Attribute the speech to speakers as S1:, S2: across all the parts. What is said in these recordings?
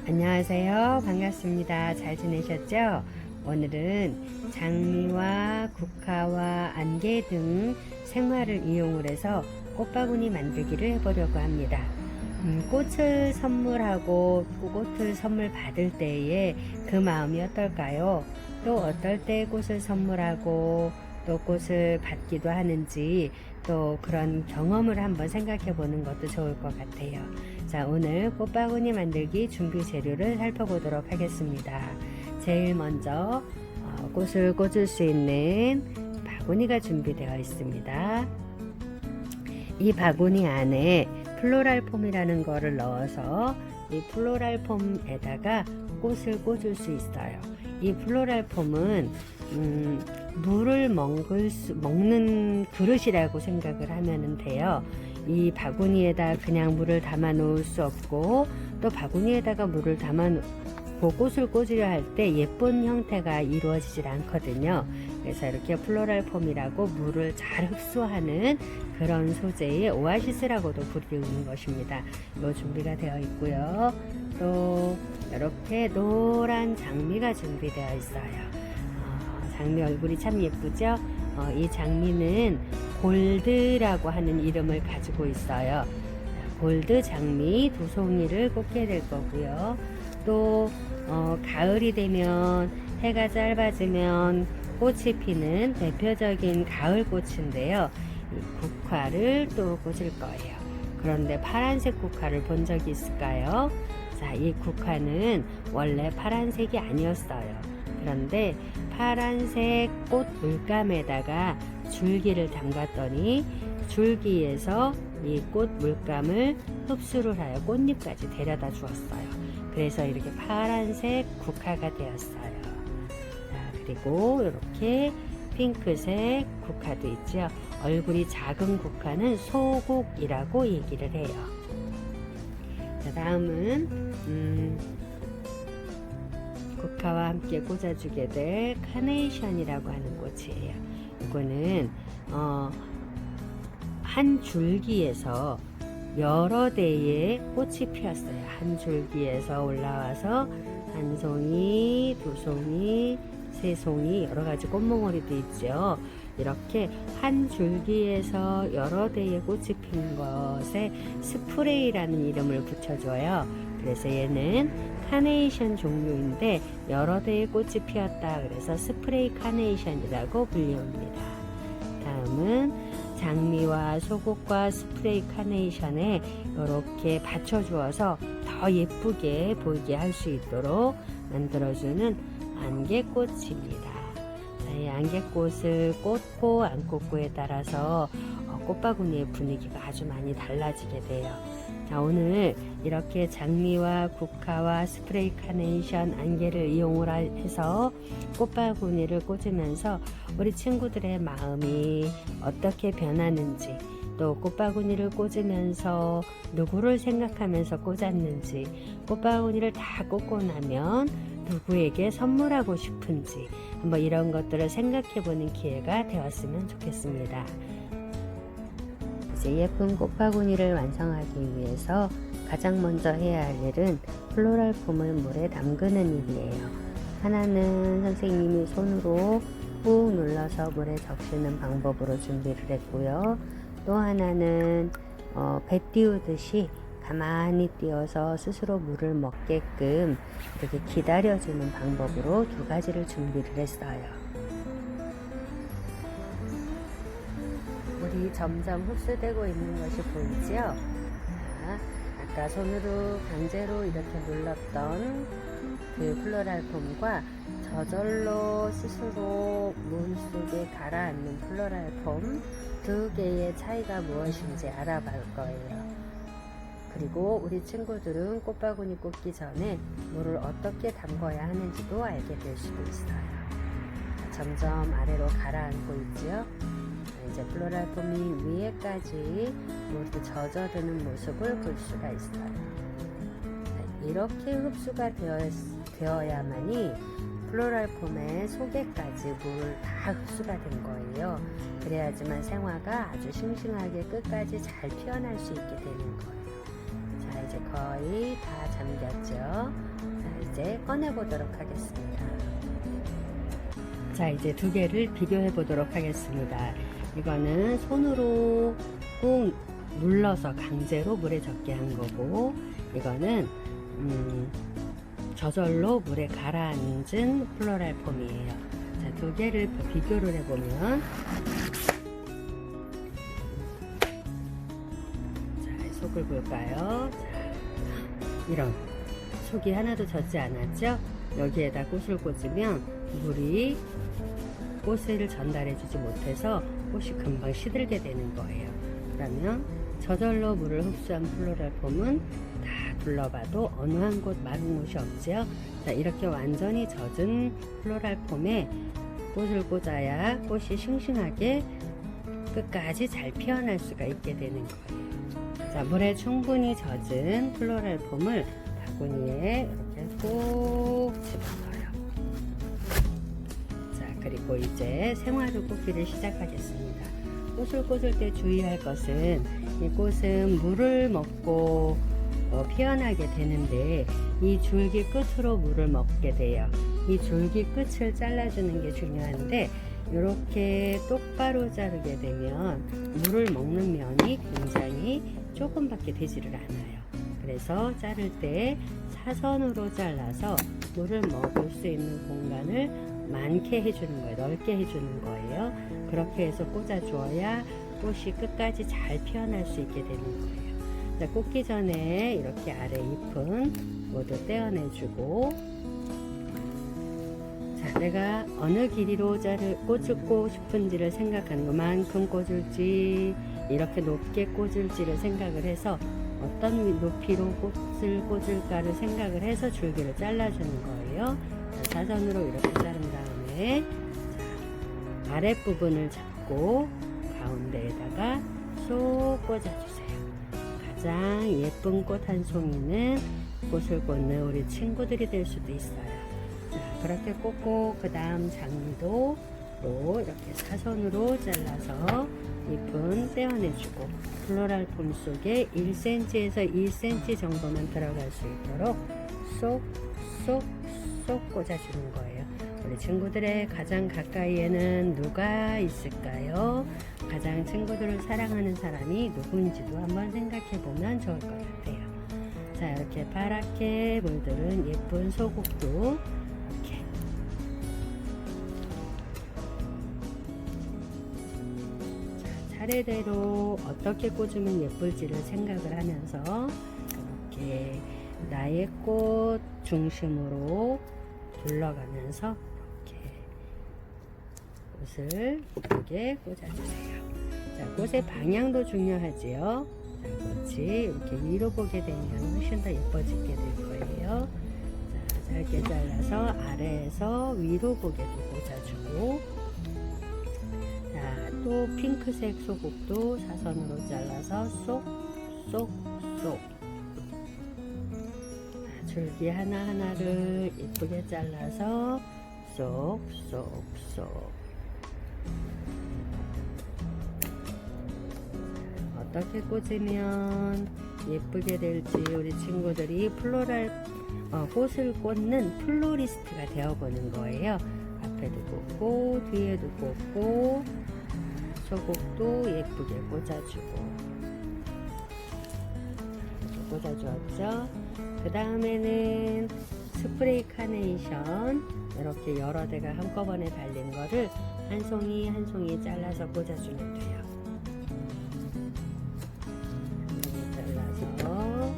S1: 안녕하세요. 반갑습니다. 잘 지내셨죠? 오늘은 장미와 국화와 안개 등 생화를 이용을 해서 꽃바구니 만들기를 해보려고 합니다. 꽃을 선물하고 꽃을 선물 받을 때에 그 마음이 어떨까요? 또 어떨 때 꽃을 선물하고 또 꽃을 받기도 하는지 또 그런 경험을 한번 생각해 보는 것도 좋을 것 같아요. 자, 오늘 꽃바구니 만들기 준비 재료를 살펴보도록 하겠습니다. 제일 먼저 꽃을 꽂을 수 있는 바구니가 준비되어 있습니다. 이 바구니 안에 플로랄 폼이라는 거를 넣어서 이 플로랄 폼에다가 꽃을 꽂을 수 있어요. 이 플로랄 폼은 물을 먹는 그릇이라고 생각을 하면 돼요. 이 바구니에다 그냥 물을 담아 놓을 수 없고 또 바구니에다가 물을 담아 놓고 꽃을 꽂으려 할 때 예쁜 형태가 이루어지질 않거든요. 그래서 이렇게 플로랄 폼이라고 물을 잘 흡수하는 그런 소재의 오아시스라고도 부르는 것입니다. 이 준비가 되어 있고요. 또 이렇게 노란 장미가 준비되어 있어요. 장미 얼굴이 참 예쁘죠? 이 장미는 골드라고 하는 이름을 가지고 있어요. 골드 장미 2송이를 꽂게 될 거고요. 또 가을이 되면 해가 짧아지면 꽃이 피는 대표적인 가을 꽃인데요. 이 국화를 또 꽂을 거예요. 그런데 파란색 국화를 본 적이 있을까요? 자, 이 국화는 원래 파란색이 아니었어요. 그런데 파란색 꽃 물감에다가 줄기를 담갔더니 줄기에서 이 꽃 물감을 흡수를 하여 꽃잎까지 데려다 주었어요. 그래서 이렇게 파란색 국화가 되었어요. 자, 그리고 이렇게 핑크색 국화도 있죠. 얼굴이 작은 국화는 소국이라고 얘기를 해요. 자, 다음은 국화와 함께 꽂아주게 될 카네이션이라고 하는 꽃이에요. 이거는 한 줄기에서 여러 대의 꽃이 피었어요. 한 줄기에서 올라와서 한 송이, 2송이, 3송이 여러 가지 꽃몽오리도 있죠. 이렇게 한 줄기에서 여러 대의 꽃이 핀 것에 스프레이라는 이름을 붙여줘요. 그래서 얘는 카네이션 종류인데 여러 대의 꽃이 피었다 그래서 스프레이 카네이션이라고 불립니다. 다음은 장미와 소국과 스프레이 카네이션에 이렇게 받쳐주어서 더 예쁘게 보이게 할 수 있도록 만들어주는 안개꽃입니다. 자, 이 안개꽃을 꽂고 안 꽂고에 따라서 꽃바구니의 분위기가 아주 많이 달라지게 돼요. 자, 오늘 이렇게 장미와 국화와 스프레이 카네이션 안개를 이용을 해서 꽃바구니를 꽂으면서 우리 친구들의 마음이 어떻게 변하는지 또 꽃바구니를 꽂으면서 누구를 생각하면서 꽂았는지 꽃바구니를 다 꽂고 나면 누구에게 선물하고 싶은지 한번 이런 것들을 생각해 보는 기회가 되었으면 좋겠습니다. 이제 예쁜 꽃바구니를 완성하기 위해서 가장 먼저 해야 할 일은 플로랄 폼을 물에 담그는 일이에요. 하나는 선생님이 손으로 꾹 눌러서 물에 적시는 방법으로 준비를 했고요. 또 하나는 배 띄우듯이 가만히 띄어서 스스로 물을 먹게끔 이렇게 기다려주는 방법으로 2가지를 준비를 했어요. 물이 점점 흡수되고 있는 것이 보이죠? 자, 아까 손으로 강제로 이렇게 눌렀던 그 플로랄 폼과 저절로 스스로 물속에 가라앉는 플로랄 폼 2개의 차이가 무엇인지 알아볼 거예요. 그리고 우리 친구들은 꽃바구니 꽂기 전에 물을 어떻게 담궈야 하는지도 알게 될 수도 있어요. 점점 아래로 가라앉고 있지요. 이제 플로랄 폼이 위에까지 물이 젖어드는 모습을 볼 수가 있어요. 이렇게 흡수가 되어야만이 플로랄 폼의 속에까지 물 다 흡수가 된 거예요. 그래야지만 생화가 아주 싱싱하게 끝까지 잘 피어날 수 있게 되는 거예요. 자, 자, 이제 거의 다 잠겼죠. 자, 이제 꺼내 보도록 하겠습니다. 자, 이제 두 개를 비교해 보도록 하겠습니다. 이거는 손으로 꾹 눌러서 강제로 물에 젖게 한 거고, 이거는 저절로 물에 가라앉은 플로랄 폼이에요. 자, 두 개를 비교를 해보면, 자, 속을 볼까요? 자, 이런 속이 하나도 젖지 않았죠? 여기에다 꽃을 꽂으면 물이 꽃을 전달해 주지 못해서 꽃이 금방 시들게 되는 거예요. 그러면 저절로 물을 흡수한 플로랄 폼은 다 둘러봐도 어느 한 곳 마른 곳이 없지요. 자, 이렇게 완전히 젖은 플로랄 폼에 꽃을 꽂아야 꽃이 싱싱하게 끝까지 잘 피어날 수가 있게 되는 거예요. 자, 물에 충분히 젖은 플로랄 폼을 바구니에 이렇게 꼭 집어넣어요. 자, 그리고 이제 생화를 꽂기를 시작하겠습니다. 꽃을 꽂을 때 주의할 것은, 이 꽃은 물을 먹고 피어나게 되는데 이 줄기 끝으로 물을 먹게 돼요. 이 줄기 끝을 잘라주는 게 중요한데, 이렇게 똑바로 자르게 되면 물을 먹는 면이 굉장히 조금밖에 되지를 않아요. 그래서 자를 때 사선으로 잘라서 물을 먹을 수 있는 공간을 많게 해주는 거예요. 넓게 해주는 거예요. 그렇게 해서 꽂아주어야 꽃이 끝까지 잘 피어날 수 있게 되는 거예요. 자, 꽂기 전에 이렇게 아래 잎은 모두 떼어내주고, 자, 내가 어느 길이로 꽂고 싶은지를 생각하는 것만큼 꽂을지, 이렇게 높게 꽂을지를 생각을 해서 어떤 높이로 꽃을 꽂을까를 생각을 해서 줄기를 잘라주는 거예요. 자, 사선으로 이렇게 자른 다음에, 자, 아랫부분을 잡고 가운데에다가 쏙 꽂아주세요. 가장 예쁜 꽃 한 송이는 꽃을 꽂는 우리 친구들이 될 수도 있어요. 자, 그렇게 꽂고 그 다음 장미도 또 이렇게 사선으로 잘라서 잎은 떼어내주고, 플로랄 폼 속에 1cm에서 2cm 정도만 들어갈 수 있도록 쏙 꽂아주는 거예요. 우리 친구들의 가장 가까이에는 누가 있을까요? 가장 친구들을 사랑하는 사람이 누구인지도 한번 생각해 보면 좋을 것 같아요. 자, 이렇게 파랗게 물들은 예쁜 소국도 이렇게 차례대로 어떻게 꽂으면 예쁠지를 생각을 하면서 이렇게 나의 꽃 중심으로 둘러가면서 이렇게 꽃을 예쁘게 꽂아주세요. 자, 꽃의 방향도 중요하지요. 자, 꽃이 이렇게 위로 보게 되면 훨씬 더 예뻐지게 될 거예요. 자, 짧게 잘라서 아래에서 위로 보게도 꽂아주고, 자, 또 핑크색 소국도 사선으로 잘라서 쏙 줄기 하나하나를 예쁘게 잘라서 쏙 어떻게 꽂으면 예쁘게 될지 우리 친구들이 꽃을 꽂는 플로리스트가 되어보는 거예요. 앞에도 꽂고 뒤에도 꽂고 소국도 예쁘게 꽂아주고, 꽂아주었죠. 그 다음에는 스프레이 카네이션 이렇게 여러 대가 한꺼번에 달린 거를 한 송이 한 송이 잘라서 꽂아주면 돼요. 잘라서,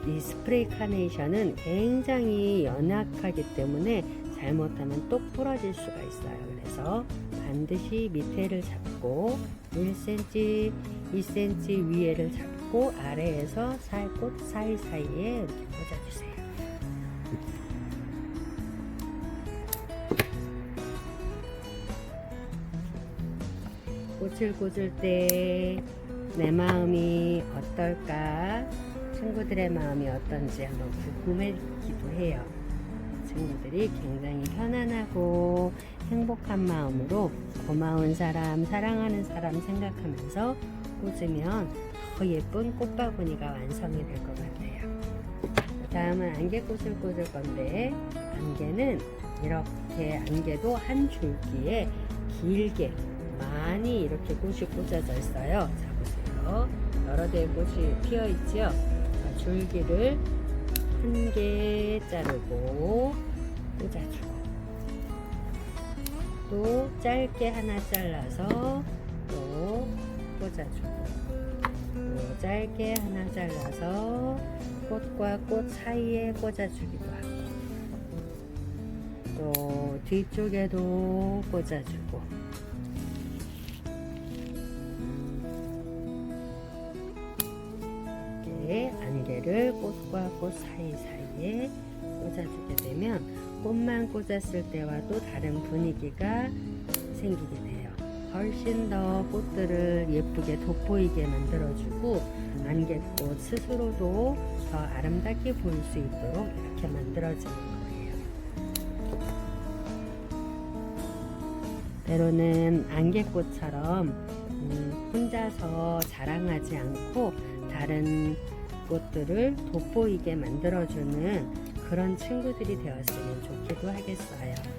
S1: 이 스프레이 카네이션은 굉장히 연약하기 때문에 잘못하면 똑 부러질 수가 있어요. 그래서 반드시 밑에를 잡고 1cm, 2cm 위에를 잡고 아래에서 꽃 사이사이에 이렇게 꽂아주세요. 꽃을 꽂을 때 내 마음이 어떨까, 친구들의 마음이 어떤지 한번 궁금해지기도 해요. 친구들이 굉장히 편안하고 행복한 마음으로 고마운 사람, 사랑하는 사람 생각하면서 꽂으면 더 예쁜 꽃바구니가 완성이 될 것 같아요. 다음은 안개꽃을 꽂을 건데, 안개는 이렇게 안개도 한 줄기에 길게 많이 이렇게 꽃이 꽂아져 있어요. 자, 보세요. 여러 개의 꽃이 피어 있죠. 자, 줄기를 한 개 자르고 꽂아주고, 또 짧게 하나 잘라서 또 꽂아주고, 또 짧게 하나 잘라서 꽃과 꽃 사이에 꽂아주기도 하고, 또 뒤쪽에도 꽂아주고, 이렇게 안개를 꽃과 꽃 사이사이에 꽂아주게 되면 꽃만 꽂았을 때와 또 다른 분위기가 생기게 돼요. 훨씬 더 꽃들을 예쁘게 돋보이게 만들어주고, 안개꽃 스스로도 더 아름답게 보일 수 있도록 이렇게 만들어지는 거예요. 때로는 안개꽃처럼 혼자서 자랑하지 않고 다른 꽃들을 돋보이게 만들어주는 그런 친구들이 되었으면 좋기도 하겠어요. 자,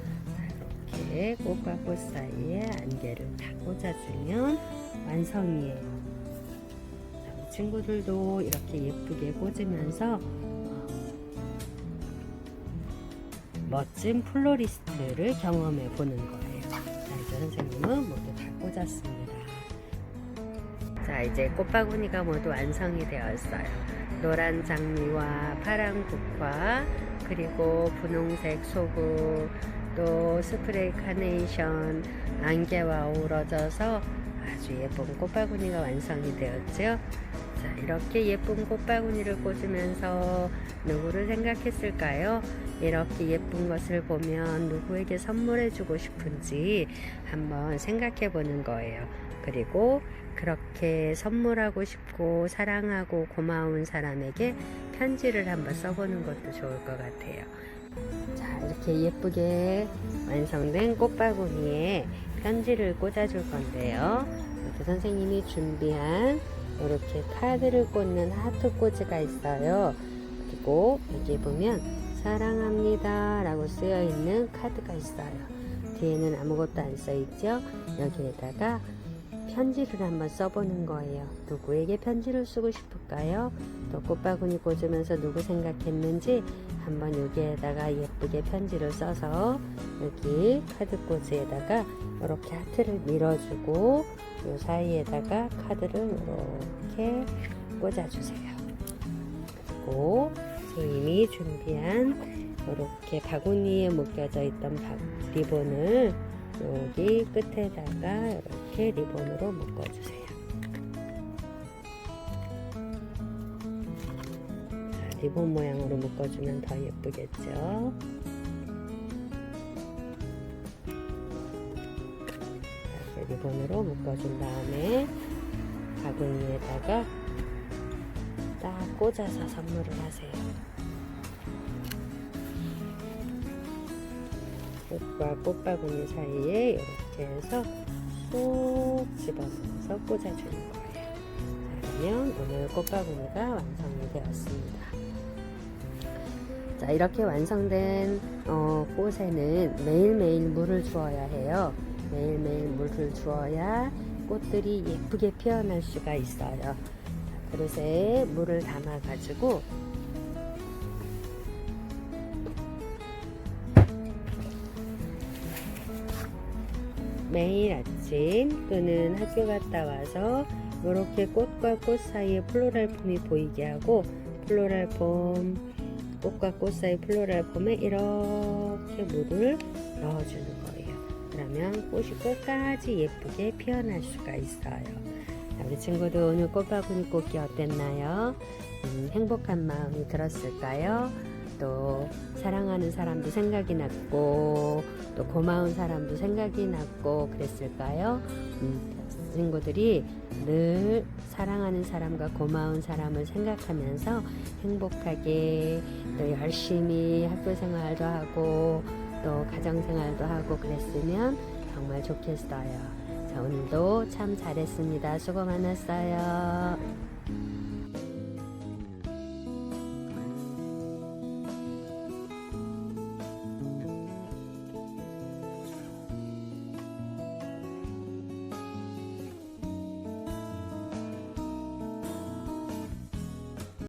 S1: 이렇게 꽃과 꽃 사이에 안개를 다 꽂아주면 완성이에요. 자, 우리 친구들도 이렇게 예쁘게 꽂으면서 멋진 플로리스트를 경험해 보는 거예요. 자, 이제 선생님은 모두 다 꽂았습니다. 자, 이제 꽃바구니가 모두 완성이 되었어요. 노란 장미와 파란 국화, 그리고 분홍색 소국, 또 스프레이 카네이션, 안개와 어우러져서 아주 예쁜 꽃바구니가 완성이 되었죠. 자, 이렇게 예쁜 꽃바구니를 꽂으면서 누구를 생각했을까요? 이렇게 예쁜 것을 보면 누구에게 선물해주고 싶은지 한번 생각해 보는 거예요. 그리고 그렇게 선물하고 싶고 사랑하고 고마운 사람에게 편지를 한번 써보는 것도 좋을 것 같아요. 자, 이렇게 예쁘게 완성된 꽃바구니에 편지를 꽂아줄 건데요. 이렇게 선생님이 준비한 이렇게 카드를 꽂는 하트 꽂이가 있어요. 그리고 여기 보면 사랑합니다 라고 쓰여 있는 카드가 있어요. 뒤에는 아무것도 안 써 있죠. 여기에다가 편지를 한번 써보는 거예요. 누구에게 편지를 쓰고 싶을까요? 또 꽃바구니 꽂으면서 누구 생각했는지 한번 여기에다가 예쁘게 편지를 써서 여기 카드 꽂이에다가 이렇게 하트를 밀어주고 이 사이에다가 카드를 이렇게 꽂아주세요. 그리고 선생님이 준비한 이렇게 바구니에 묶여져 있던 리본을 여기 끝에다가 이렇게 리본으로 묶어주세요. 자, 리본 모양으로 묶어주면 더 예쁘겠죠? 이렇게 리본으로 묶어준 다음에 바구니에다가 딱 꽂아서 선물을 하세요. 꽃과 꽃바구니 사이에 이렇게 해서 쏙 집어넣어서 꽂아주는 거예요. 자, 그러면 오늘 꽃바구니가 완성이 되었습니다. 자, 이렇게 완성된 꽃에는 매일매일 물을 주어야 해요. 매일매일 물을 주어야 꽃들이 예쁘게 피어날 수가 있어요. 자, 그릇에 물을 담아 가지고 매일 아침 또는 학교 갔다 와서 이렇게 꽃과 꽃 사이에 플로랄 폼이 보이게 하고, 플로랄 폼, 꽃과 꽃 사이 플로랄 폼에 이렇게 물을 넣어주는 거예요. 그러면 꽃이 끝까지 예쁘게 피어날 수가 있어요. 우리 친구들 오늘 꽃바구니 꽂기 어땠나요? 행복한 마음이 들었을까요? 또 사랑하는 사람도 생각이 났고 또 고마운 사람도 생각이 났고 그랬을까요? 친구들이 늘 사랑하는 사람과 고마운 사람을 생각하면서 행복하게 또 열심히 학교 생활도 하고 또 가정 생활도 하고 그랬으면 정말 좋겠어요. 자, 자, 오늘도 참 잘했습니다. 수고 많았어요.